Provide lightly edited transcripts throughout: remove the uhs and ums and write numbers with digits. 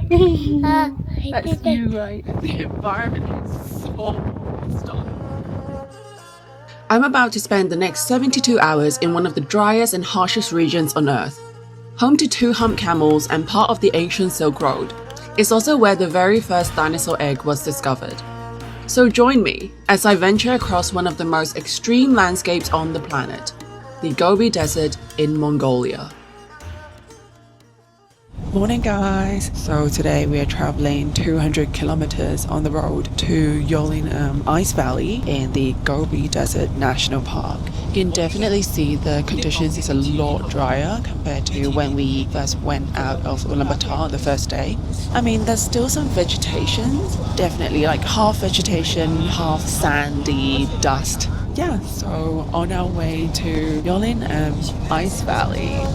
That's you, right? The environment is so stunning. I'm about to spend the next 72 hours in one of the driest and harshest regions on Earth. Home to two-hump camels and part of the ancient Silk Road. It's also where the very first dinosaur egg was discovered. So join me as I venture across one of the most extreme landscapes on the planet, the Gobi Desert in Mongolia. Morning guys! So today we are traveling 200 kilometers on the road to Yolyn Am Ice Valley in the Gobi Desert National Park. You can definitely see the conditions is a lot drier compared to when we first went out of Ulaanbaatar on the first day. I mean, there's still some vegetation, definitely like half vegetation, half sandy dust. Yeah, so on our way to Yolyn Am Ice Valley.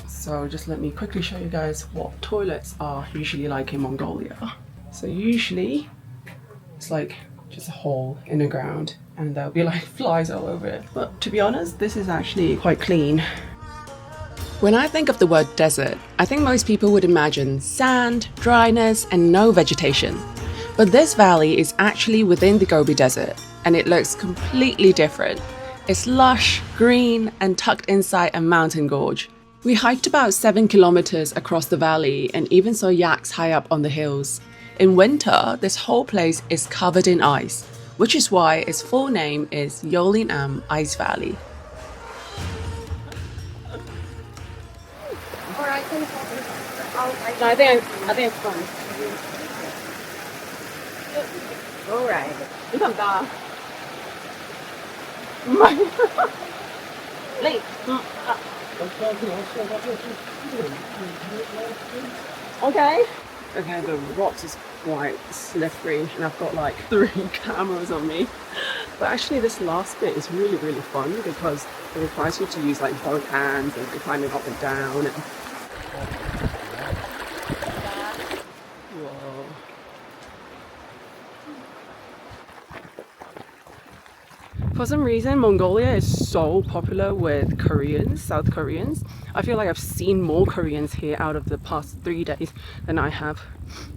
So just let me quickly show you guys what toilets are usually like in Mongolia. So usually it's like just a hole in the ground and there'll be like flies all over it. But to be honest, this is actually quite clean. When I think of the word desert, I think most people would imagine sand, dryness, and no vegetation. But this valley is actually within the Gobi Desert and it looks completely different. It's lush, green, and tucked inside a mountain gorge. We hiked about 7 kilometers across the valley and even saw yaks high up on the hills. In winter, this whole place is covered in ice, which is why its full name is Yolyn Am Ice Valley. I think it's fun. Alright. Okay. Okay, the rocks is quite slippery and I've got like 3 cameras on me. But actually this last bit is really fun because it requires you to use like both hands and you're climbing up and down. And whoa. For some reason, Mongolia is so popular with Koreans, South Koreans. I feel like I've seen more Koreans here out of the past 3 days than I have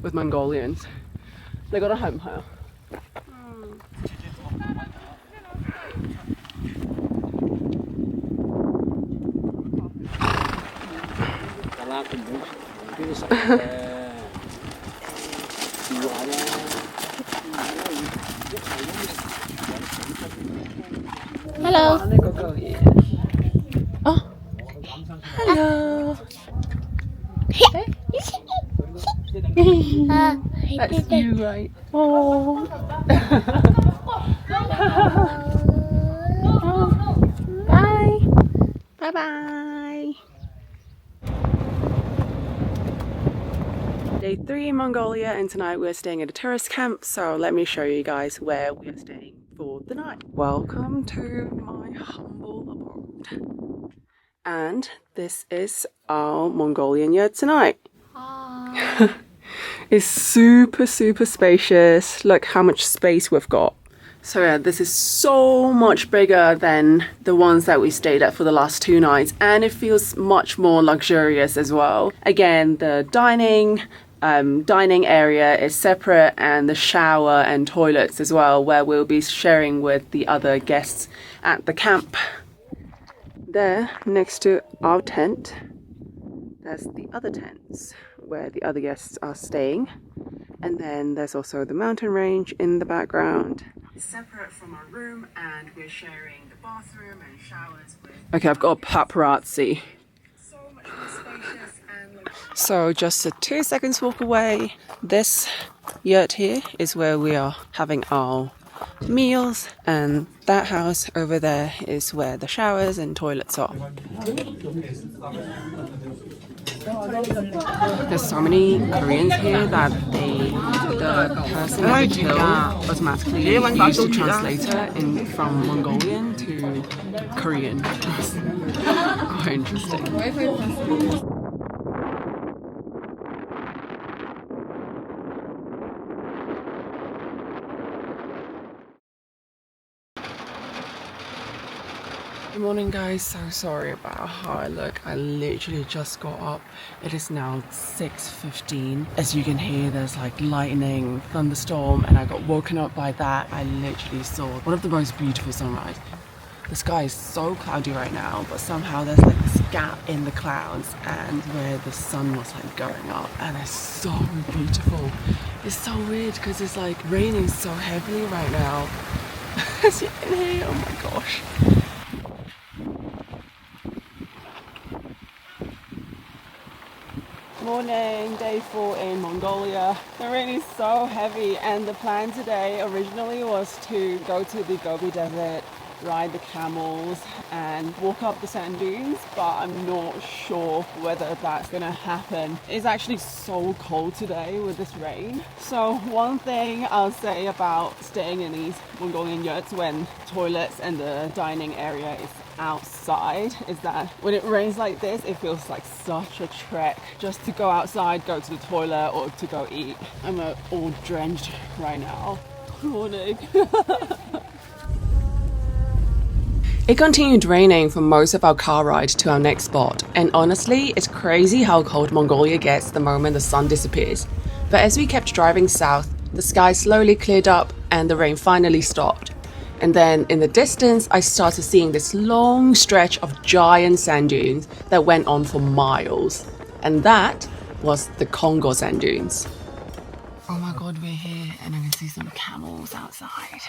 with Mongolians. They got a home here. Hello. Oh, hello. That's you, right? Oh. Bye. Bye bye. Day 3 in Mongolia, and tonight we're staying at a tourist camp, so let me show you guys where we are staying for the night. Welcome to my humble abode. And this is our Mongolian yurt tonight. It's super spacious. Look how much space we've got. So yeah, this is so much bigger than the ones that we stayed at for the last 2 nights, and it feels much more luxurious as well. Again, the dining area is separate, and the shower and toilets as well, where we'll be sharing with the other guests at the camp. There, next to our tent, there's the other tents where the other guests are staying. And then there's also the mountain range in the background. It's separate from our room, and we're sharing the bathroom and showers with... Okay, I've got a paparazzi. So much more spacious and... So just a 2 seconds walk away, this yurt here is where we are having our meals, and that house over there is where the showers and toilets are. There's so many Koreans here that the person at the till automatically used the translator from Mongolian to Korean. Quite interesting. Good morning guys, so sorry about how I look. I literally just got up. It is now 6:15. As you can hear, there's like lightning, thunderstorm, and I got woken up by that. I literally saw one of the most beautiful sunrise. The sky is so cloudy right now, but somehow there's like this gap in the clouds and where the sun was like going up, and it's so beautiful. It's so weird because it's like raining so heavily right now. As you can hear, oh my gosh. Morning, day 4 in Mongolia. The rain is so heavy, and the plan today originally was to go to the Gobi Desert, ride the camels and walk up the sand dunes, but I'm not sure whether that's gonna happen. It's actually so cold today with this rain. So one thing I'll say about staying in these Mongolian yurts when toilets and the dining area is outside is that when it rains like this, it feels like such a trek just to go outside, go to the toilet or to go eat. I'm all drenched right now. Morning. It continued raining for most of our car ride to our next spot, and honestly, it's crazy how cold Mongolia gets the moment the sun disappears. But as we kept driving south, the sky slowly cleared up and the rain finally stopped. And then in the distance, I started seeing this long stretch of giant sand dunes that went on for miles. And that was the Khongor sand dunes. Oh my god, we're here and I can see some camels outside.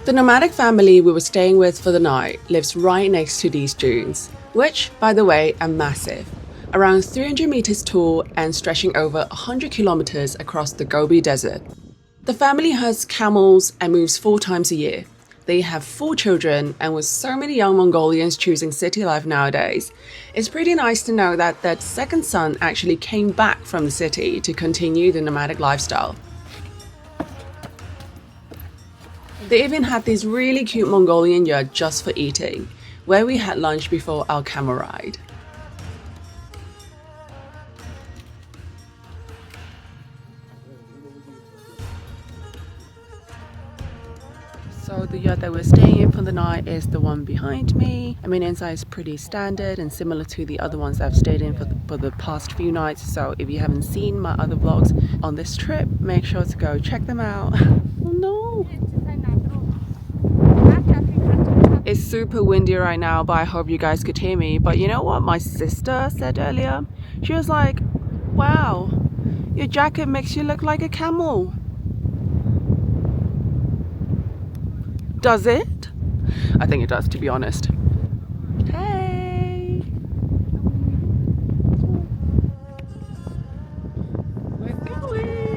The nomadic family we were staying with for the night lives right next to these dunes, which, by the way, are massive, around 300 meters tall and stretching over 100 kilometers across the Gobi Desert. The family has camels and moves 4 times a year. They have 4 children, and with so many young Mongolians choosing city life nowadays, it's pretty nice to know that their second son actually came back from the city to continue the nomadic lifestyle. They even had this really cute Mongolian yurt just for eating, where we had lunch before our camel ride. So the yurt that we're staying in for the night is the one behind me. I mean, inside is pretty standard and similar to the other ones I've stayed in for the past few nights. So if you haven't seen my other vlogs on this trip, make sure to go check them out. Oh no! It's super windy right now, but I hope you guys could hear me. But you know what my sister said earlier? She was like, wow, your jacket makes you look like a camel. Does it? I think it does, to be honest. Hey! We're going!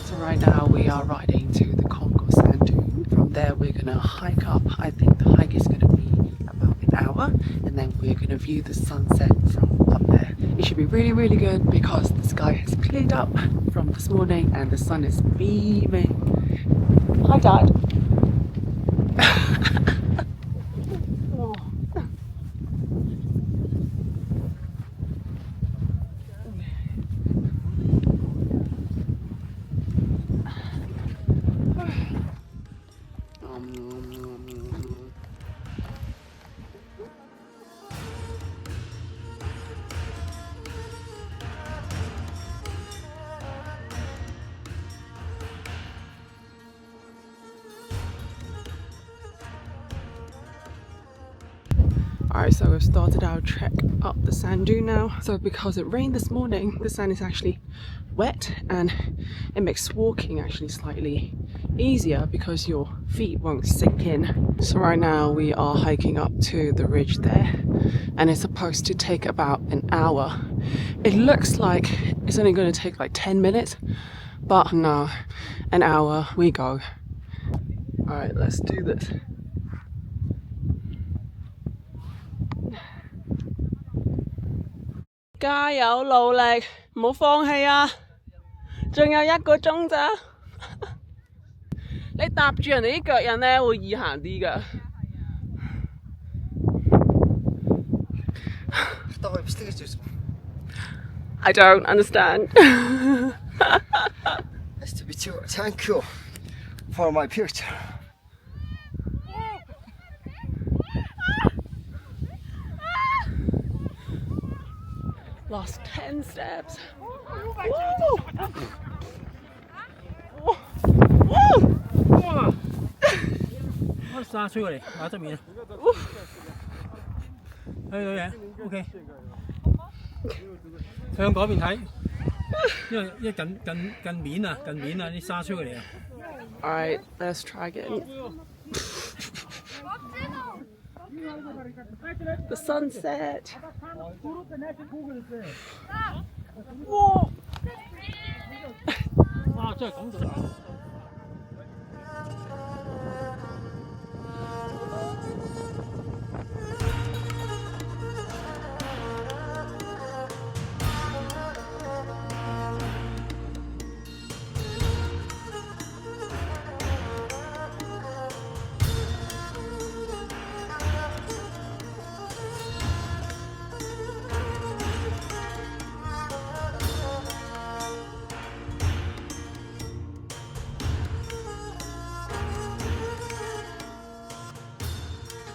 So right now we are riding to the Khongor sand dune. From there we're gonna hike up. I think the hike is gonna be about an hour, and then we're gonna view the sunset from up there. It should be really, really good because the sky has cleared up from this morning and the sun is beaming. Hi Dad. Alright, so we've started our trek up the sand dune now. So because it rained this morning, the sand is actually wet, and it makes walking actually slightly easier because your feet won't sink in. So right now we are hiking up to the ridge there, and it's supposed to take about an hour. It looks like it's only going to take like 10 minutes, but no, an hour we go. All right, let's do this. 加油努力，唔好放棄啊！仲有1個鐘咋？你搭住人哋啲腳印咧，會易行啲㗎。I don't understand. Nice to meet you. Thank you for my picture. Lost 10 steps. Woo! 我沙出過嚟，馬側面啊！去到嘢 ，OK。向嗰邊睇，因為近面啊，啲沙出過嚟啊。Alright, let's try again. The sunset. Whoa! 哇！真係咁做。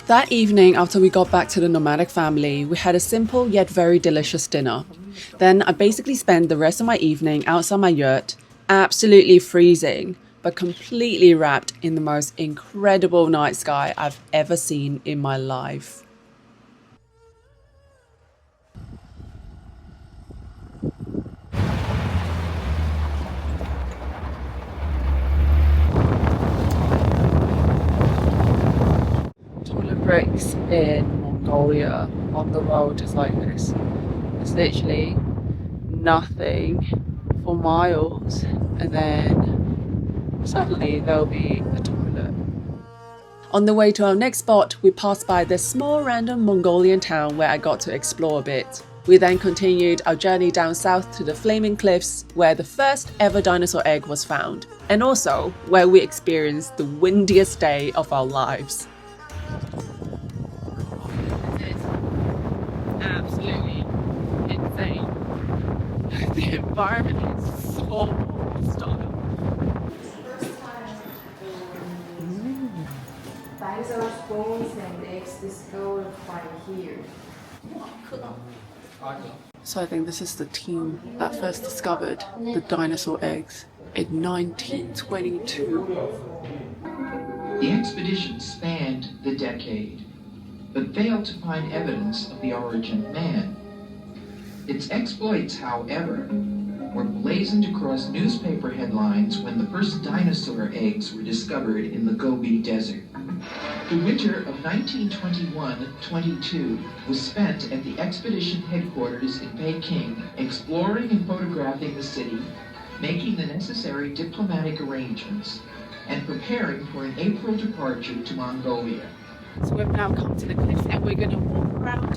That evening, after we got back to the nomadic family, we had a simple yet very delicious dinner. Then I basically spent the rest of my evening outside my yurt, absolutely freezing, but completely wrapped in the most incredible night sky I've ever seen in my life. Breaks in Mongolia on the road just like this. It's literally nothing for miles, and then suddenly there'll be a toilet. On the way to our next spot, we passed by this small random Mongolian town where I got to explore a bit. We then continued our journey down south to the Flaming Cliffs, where the first ever dinosaur egg was found, and also where we experienced the windiest day of our lives. Absolutely insane. The environment is so stunning. Dinosaurs' bones and eggs discovered by here. So I think this is the team that first discovered the dinosaur eggs in 1922. The expedition spanned the decade, but failed to find evidence of the origin of man. Its exploits, however, were blazoned across newspaper headlines when the first dinosaur eggs were discovered in the Gobi Desert. The winter of 1921-22 was spent at the expedition headquarters in Peking, exploring and photographing the city, making the necessary diplomatic arrangements, and preparing for an April departure to Mongolia. So we've now come to the cliffs and we're going to walk around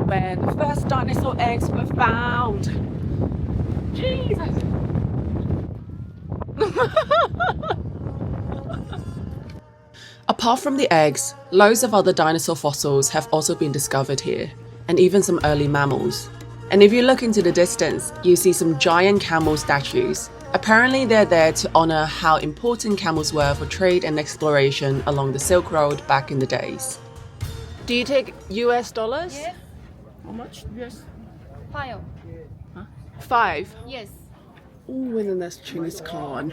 where the first dinosaur eggs were found. Jesus! Apart from the eggs, loads of other dinosaur fossils have also been discovered here, and even some early mammals. And if you look into the distance, you see some giant camel statues. Apparently they're there to honor how important camels were for trade and exploration along the Silk Road back in the days. Do you take US dollars? Yeah. How much? Yes. 5. 5? Yes. Oh, and then there's Chinese Khan.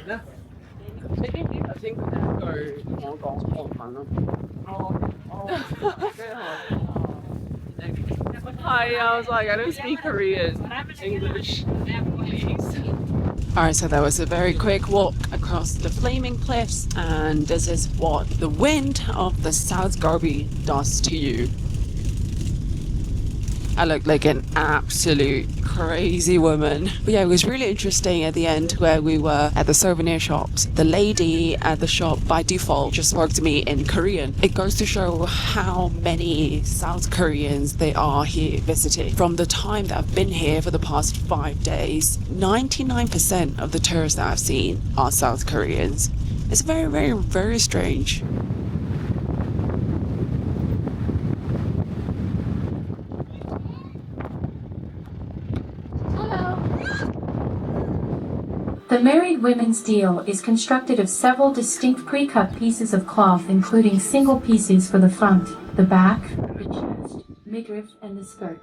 Hi, I was like, I don't speak Korean. English, please. Alright, so that was a very quick walk across the flaming cliffs, and this is what the wind of the South Gobi does to you. I look like an absolute crazy woman. But yeah, it was really interesting at the end where we were at the souvenir shops. The lady at the shop by default just spoke to me in Korean. It goes to show how many South Koreans there are here visiting. From the time that I've been here for the past 5 days, 99% of the tourists that I've seen are South Koreans. It's very, very, very strange. The Married Women's Deal is constructed of several distinct pre-cut pieces of cloth, including single pieces for the front, the back, the chest, midriff, and the skirt.